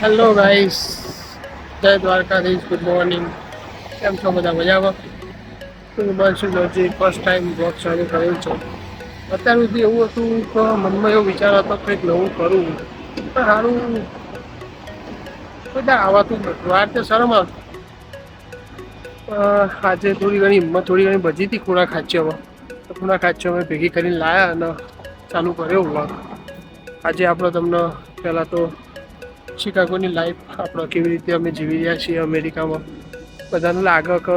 Hello guys, જય Dwarkadhish, good morning. કેમ છો બધા મજામાં? બસ હજી ફર્સ્ટ ટાઈમ બ્લોગ ચાલુ કરેલ છે. અત્યાર સુધી એવું હતું કે મનમાં એવો વિચાર હતો કંઈક નવું કરું, પણ સારું બધા આવાતું જ નથી. વાર તો શરમ આવતી. આજે થોડી ઘણી હિંમત થોડી ઘણી બચી હતી ખૂણા ખાંચીઓમાં. તો ખૂણા ખાંચીઓ અમે ભેગી કરીને લાયા અને ચાલુ કર્યો વ્લોગ. આજે આપણે તમને પહેલાં તો શિકાગોની લાઈફ આપણે કેવી રીતે અમે જીવી રહ્યા છીએ અમેરિકામાં, બધાને લાગે કે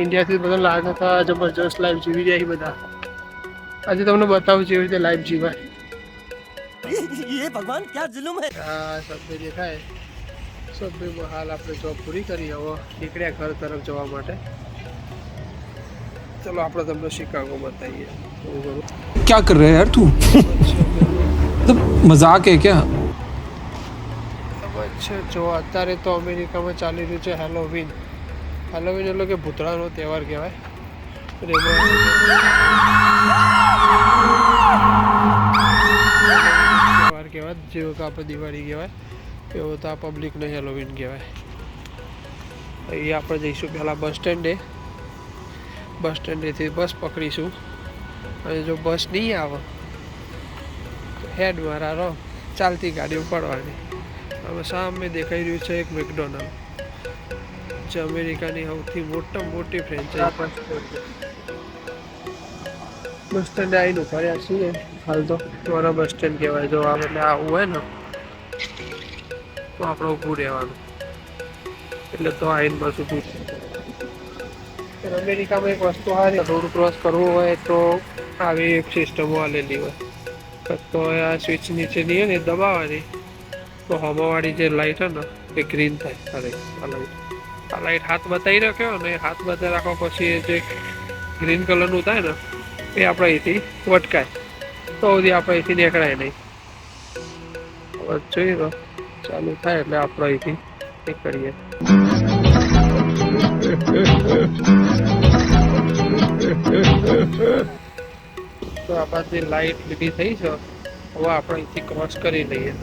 ઇન્ડિયાથી બધાને લાગે કે જબરજસ્ત લાઈફ જીવી રહ્યા છે બધા. આજે તમને બતાવું જેવી રીતે લાઈફ જીવાય. ये भगवान क्या जुल्म है. હા, સબવે દેખાય. સબવેમાં હાલ આપણે જોબ પૂરી કરી, હવે નીકળ્યા ઘર તરફ જવા માટે. ચલો આપણે તમને શિકાગો બતાવીએ. क्या कर रहे हैं यार तू. मतलब मजाक है क्या. જો અત્યારે તો અમેરિકામાં ચાલી રહ્યું છે હેલોવીન. હેલોવીન એટલે કે ભૂતળાનો તહેવાર કહેવાય. તહેવાર કહેવાય જેવો કે આપણે દિવાળી કહેવાય એવો તો આ પબ્લિકને હેલોવીન કહેવાય. અહીં આપણે જઈશું પહેલાં બસ સ્ટેન્ડે. બસ સ્ટેન્ડેથી બસ પકડીશું અને જો બસ નહીં આવે તો હેડ મારા ચાલતી ગાડીઓ પડવાની. હવે સામે દેખાઈ રહ્યું છે એક મેકડોનાલ્ડ, જે અમેરિકાની સૌથી મોટી ફ્રેન્ચાઇઝ. બસ સ્ટેન્ડે આવીને ફર્યા છીએ હાલ તો. મારા બસ સ્ટેન્ડ કહેવાય. જો આ એટલે આવું હોય ને તો આપણે ઊભું રહેવાનું, એટલે તો આવીને બસ ઊભું. અમેરિકામાં એક વસ્તુ સારી, રોડ ક્રોસ કરવું હોય તો આવી એક સિસ્ટમો આલેલી હોય. તો આ સ્વિચ નીચેની હોય ને દબાવવાની તો હવાવાળી જે લાઈટ હોય ને એ ગ્રીન થાય. અરે આ લાઈટ હાથ બતાવી રાખ્યો ને, હાથ બતાવી રાખો પછી જે ગ્રીન કલરનું થાય ને એ આપણે અહીંથી વટકાય, તો સુધી આપણે અહીંથી નીકળાય નહીં. હવે જોઈએ તો ચાલુ થાય એટલે આપણે અહીંથી નીકળીએ. તો આપણાથી લાઈટ લીધી થઈ છે, હવે આપણે અહીંથી ક્રોસ કરી લઈએ.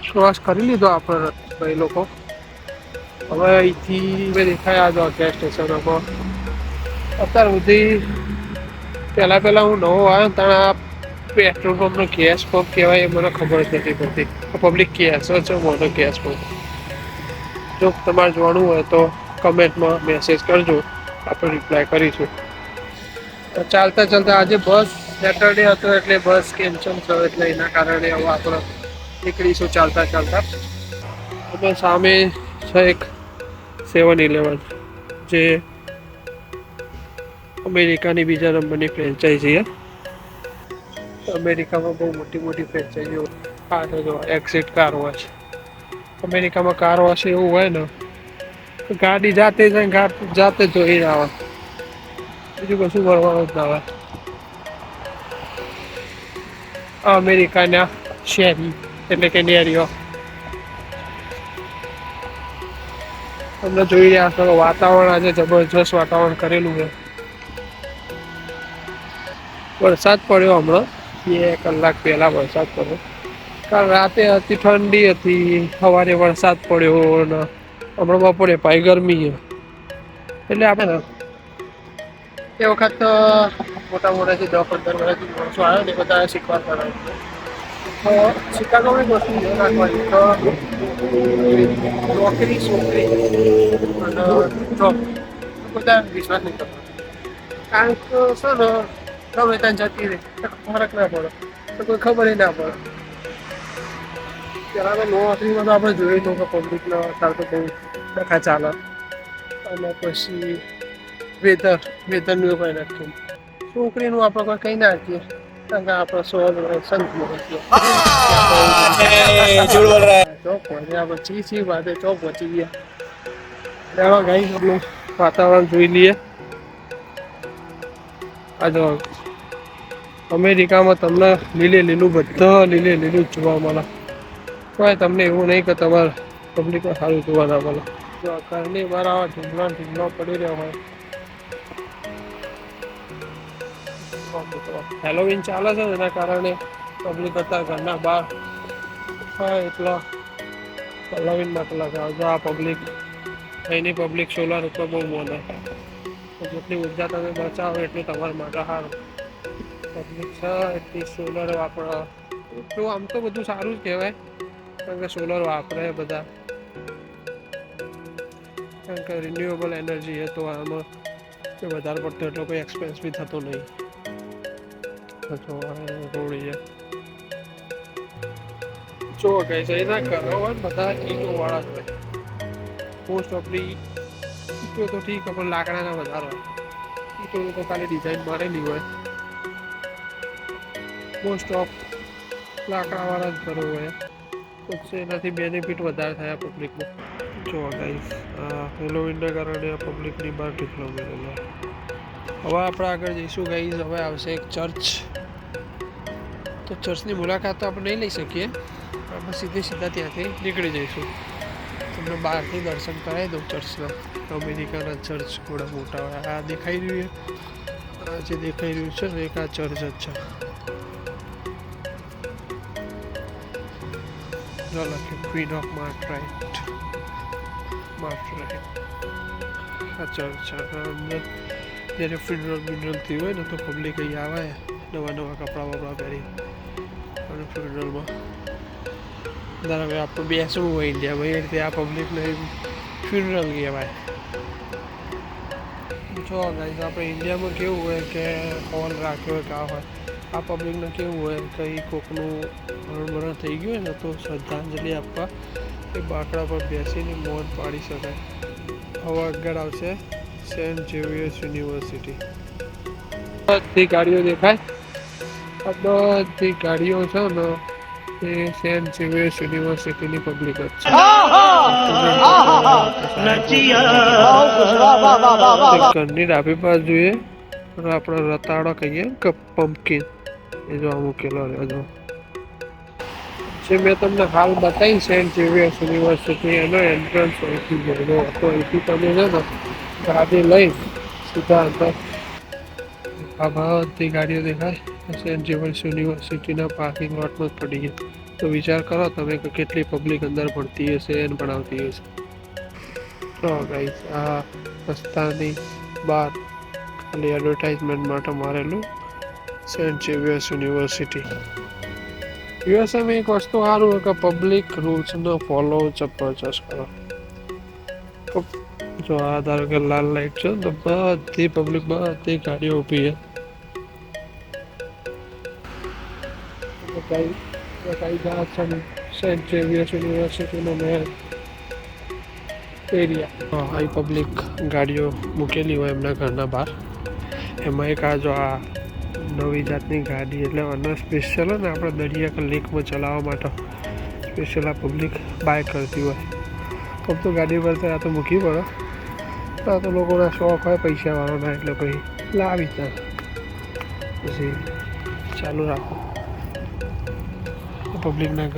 ક્રોસ કરી લીધો આપણે ભાઈ લોકો. હવે અહીંથી દેખાય આ ગેસ સ્ટેશન પર. અત્યાર સુધી પહેલાં હું નવો આવ્યો ને ત્યાં આ પેટ્રોલ પંપનો ગેસ પંપ કહેવાય એ મને ખબર જ નથી પડતી. પબ્લિક ગેસ છે મોટો ગેસ પંપ. જો તમારે જોવાનું હોય તો કમેન્ટમાં મેસેજ કરજો, આપણે રિપ્લાય કરીશું. ચાલતા આજે બસ સેટરડે હતો એટલે બસ કેન્સલ થયો, એટલે એના કારણે હવે આપણે નીકળીશું ચાલતા. અમે સામે છે એક 7-Eleven, જે અમેરિકાની બીજા નંબરની ફ્રેન્ચાઇઝી છે. અમેરિકામાં બહુ મોટી ફ્રેન્ચાઇઝીઓ. આ જો એક્ઝિટ કાર વોશ. અમેરિકામાં કાર વોશ એવું હોય ને ગાડી જાતે જાય, જાતે ધોઈને આવે, બીજું કશું કરવાનું જ ના હોય. અમેરિકાના શહેરી એટલે કે નેરીઓ તમને જોઈ રહ્યા છો. વાતાવરણ આજે જબરજસ્ત વાતાવરણ કરેલું છે. વરસાદ પડ્યો હમણાં 2 કલાક પહેલા વરસાદ પડ્યો. કાલ રાતે હતી ઠંડી હતી, સવારે વરસાદ પડ્યો ને હમણાં બપોરે પાછી ગરમી છે. એટલે આપણે એ વખત મોટા જે 10-15 વર્ષથી માણસો આવ્યો ને બધા શીખવા કરે. શિકાગોમાં એક વસ્તુ ધ્યાન રાખવાની તો નોકરી છોકરી અને જોબ બધા વિશ્વાસ નહીં કરવાનો. કારણ કે શું ને ગમે ત્યાં જતી રહે ફરક ના પડે, તો કોઈ ખબર ના પડે. પહેલાં તો નોકરીમાં તો આપણે જોયું કે પબ્લિકનો અત્યારે તો બહુ ડખા ચાલે. અને પછી વેતનનું કોઈ નથી. છોકરીનું આપણે કોઈ કંઈ ના શકીએ, કારણ કે આપણે સંત પહોંચી વાતે ચોક પહોંચી ગયા. ગાઈ આપણું વાતાવરણ જોઈ લઈએ. આ જો અમેરિકામાં તમને લીલું જ જોવા મળે. કોઈ તમને એવું નહીં કે તમારે પબ્લિકમાં સારું જોવા ના મળે. જો ઘરની બહાર આવા ઢીંગલો પડી રહ્યો હોય. હેલોવીન ચાલે છે, એના કારણે પબ્લિક અત્યારે ઘરના બહાર હા એટલો લવિન માટે લગાવો જો આ પબ્લિક અહીંની પબ્લિક સોલાર ઉપર બહુ બોલે તો જેટલી ઉર્જા તમે બચાવો એટલું તમારા માટે સારું પબ્લિક છે એટલી સોલર વાપરો તો આમ તો બધું સારું જ કહેવાય કારણ કે સોલર વાપરે બધા કારણ કે રિન્યુએબલ એનર્જી છે તો આમાં વધારે પડતો એટલો કોઈ એક્સપેન્સ બી થતો નહીં રોડ જો કહે છે એના ઘરો હોય બધા ઈંટો વાળા જ હોય મોસ્ટ ઓફલી ઈંટો તો ઠીક પણ લાકડાના વધારે હોય ઈંટો તો ખાલી ડિઝાઇન મારેલી હોય મોસ્ટ ઓફ લાકડાવાળા જ ઘરો હોય તો એનાથી બેનિફિટ વધારે થયા પબ્લિકને જો ગાઈસ હેલોવીનના કારણે આ પબ્લિકની બહાર ઢીકલો મેળેલો હવે આપણે આગળ જઈશું ગાઈસ હવે આવશે એક ચર્ચ તો ચર્ચની મુલાકાત તો આપણે નહીં લઈ શકીએ આપણે સીધા ત્યાંથી નીકળી જઈશું તમને બહારથી દર્શન કરાવી દઉં ચર્ચના અમેરિકાના ચર્ચ થોડા મોટા હોય આ દેખાઈ રહ્યું આ જે દેખાઈ રહ્યું છે ને એક આ ચર્ચ જ છે ક્વીન ઓફ માર્ટરાઇટ આ ચર્ચ અંદર જ્યારે ફ્યુનરલ થયું હોય ને તો પબ્લિક અહીં આવે નવા કપડાં વપડા પહેરી અને ફ્યુનરલમાં ધારો આપણે બેસવું હોય ઇન્ડિયામાં એ રીતે આ પબ્લિકને ફ્યુનરલ કહેવાય જો ગાઈસ આપણે ઇન્ડિયામાં કેવું હોય કે હોલ રાખ્યો હોય કા હોય આ પબ્લિકને કેવું હોય કંઈ કોકનું મરણ થઈ ગયું હોય ને તો શ્રદ્ધાંજલિ આપવા એ બાકડા પર બેસીને મૌન પાડી શકાય હવે આગળ આવશે સેન્ટ ઝેવિયર્સ યુનિવર્સિટી બધી ગાડીઓ દેખાય આ બધી ગાડીઓ છે ને એ સેન્ટ ઝેવિયર્સ યુનિવર્સિટીની પબ્લિક જ છે ઘરની ડાબી બાજુએ આપણે રતાળો કહીએ કે પમ્પકિન એ જો મૂકેલો રહ્યો જો જે મેં તમને હાલ બતાવી સેન્ટ ઝેવિયર્સ યુનિવર્સિટી એનો એન્ટ્રન્સ અહીંથી ગયેલો હતો અહીંથી તમે છે ને ગાડી લઈ સીધા અંદર આ બધી ગાડીઓ દેખાય સેન્ટ ઝેવિયર્સ યુનિવર્સિટીના પાર્કિંગ લોટમાં જ પડી ગઈ તો વિચાર કરો તમે કે કેટલી પબ્લિક અંદર ભણતી હશે અને ભણાવતી હશે તો ગાઈસ આ રસ્તાની બહાર ખાલી એડવર્ટાઇઝમેન્ટ માટે મારેલું સેન્ટ ઝેવિયર્સ યુનિવર્સિટી યુએસએમાં એક વસ્તુ સારું હોય કે પબ્લિક રૂલ્સનો ફોલો જબરજસ્ત કરો જો આ ધારો કે લાલ લાઈટ છે તો બધી પબ્લિક બધી ગાડીઓ ઊભી છે સેન્ટ ઝેવિયર્સ યુનિવર્સિટીનો મેન એરિયા અહીં પબ્લિક ગાડીઓ મૂકેલી હોય એમના ઘરના બહાર એમાં એક આ જો આ નવી જાતની ગાડી એટલે અન્ય સ્પેશિયલ હોય ને આપણે દરિયા લેકમાં ચલાવવા માટે સ્પેશિયલ આ પબ્લિક બાય કરતી હોય આમ તો ગાડી પર આ તો મૂકી પડે આ તો લોકોના શોખ હોય પૈસાવાળાના એટલે પછી લાવી ત્યાં પછી ચાલુ રાખો પબ્લિકના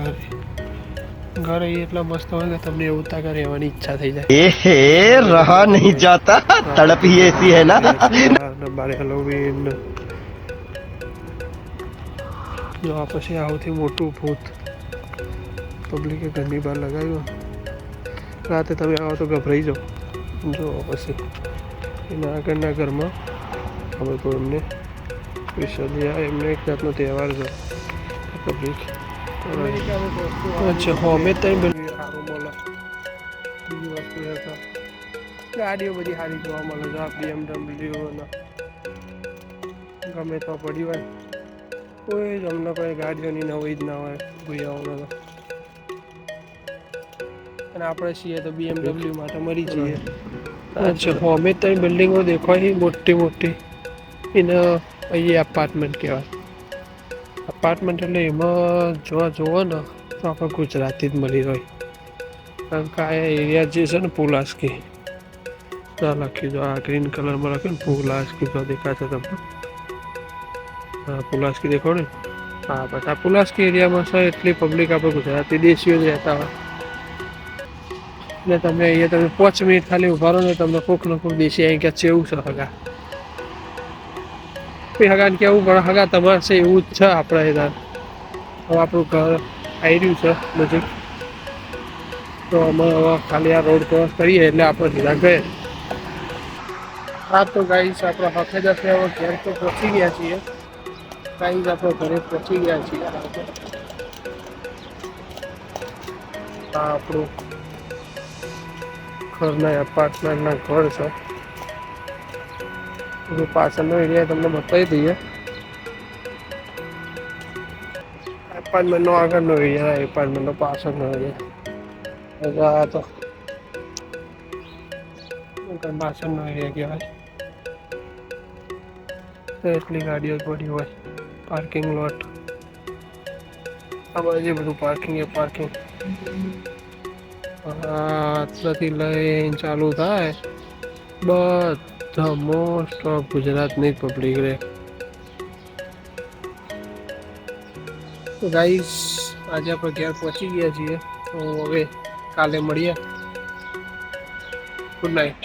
ઘર એ એટલા મસ્ત હોય ને તમને એવું તાકા રહેવાની ઈચ્છા થઈ જાય रहा नहीं जाता तड़प ही ऐसी है ना બારે હેલોવીન જો આ પછી સૌથી મોટું ભૂત પબ્લિકે ઘરની બહાર લગાવ્યું રાતે તમે આવો તો ગભરાઈ જાઓ જો પછી એના આગળના ઘરમાં હવે તો એમને સ્પેશિયલી આ એમને એક જાતનો તહેવાર છે પબ્લિક અચ્છા હોમે ત્યાં સારું મળે બીજી વસ્તુ એ તો ગાડીઓ બધી સારી જોવા મળે છે આ BMW ગમે તો પડી હોય કોઈ જ અમને કોઈ ગાડીઓની નવી જ ના હોય ભૂયાઓને અને આપણે છીએ તો BMW માટે મરી જઈએ અચ્છા હોમે ત્યાં બિલ્ડિંગો દેખાય મોટી મોટી એને અહીંયા એપાર્ટમેન્ટ કહેવાય અપાર્ટમેન્ટ એટલે એમાં જોવો ને તો આપણે ગુજરાતી જ મળી હોય કારણ કે આ એરિયા જે છે ને પુલાસ્કી લખ્યું જો આ ગ્રીન કલરમાં લખ્યું ને પુલાસ્કી તો દેખાશે તમને હા પુલાસ્કી દેખો ને હા બસ આ પુલાસ્કી એરિયામાં છે એટલી પબ્લિક આપણે ગુજરાતી દેશીઓ જ રહેતા હોય એટલે તમે અહીંયા તમે 5 મિનિટ ખાલી ઉભા રહો ને તમને કોક ને કોક દેશી અહીં ક્યાં છે એવું છે હગા હગાને કેવું પડે હગા તમારે છે એવું જ છે આપણે હવે આપણું ઘર આવી રહ્યું છે નજીક. તો અમે હવે ખાલી આ રોડ ક્રોસ કરીએ એટલે આપણે સીધા ગયે. હા તો ગાઈસ આપણે હાથે જશે હવે ઘેર તો પહોંચી ગયા છીએ. ગાઈસ આપણે ઘરે પહોંચી ગયા છીએ. આ આપણું ઘરના એપાર્ટમેન્ટના ઘર છે. પાછળનો એરિયા તમને બતાવી દઈએ. એપાર્ટમેન્ટનો આગળનો એરિયા, એપાર્ટમેન્ટનો પાછળનો એરિયા. આ તો પાછળનો એરિયા કહેવાય. તો એટલી ગાડીઓ પડી હોય. પાર્કિંગ લોટ આ બાજુ બધું પાર્કિંગ એ પાર્કિંગ. આટલાથી લઈને ચાલુ થાય બધા મોસ્ટ ઓફ ગુજરાતની પબ્લિક રહે. તો ગાઈસ આજે આપણે ઘેર પહોંચી ગયા છીએ. તો હવે કાલે મળીએ. Good night.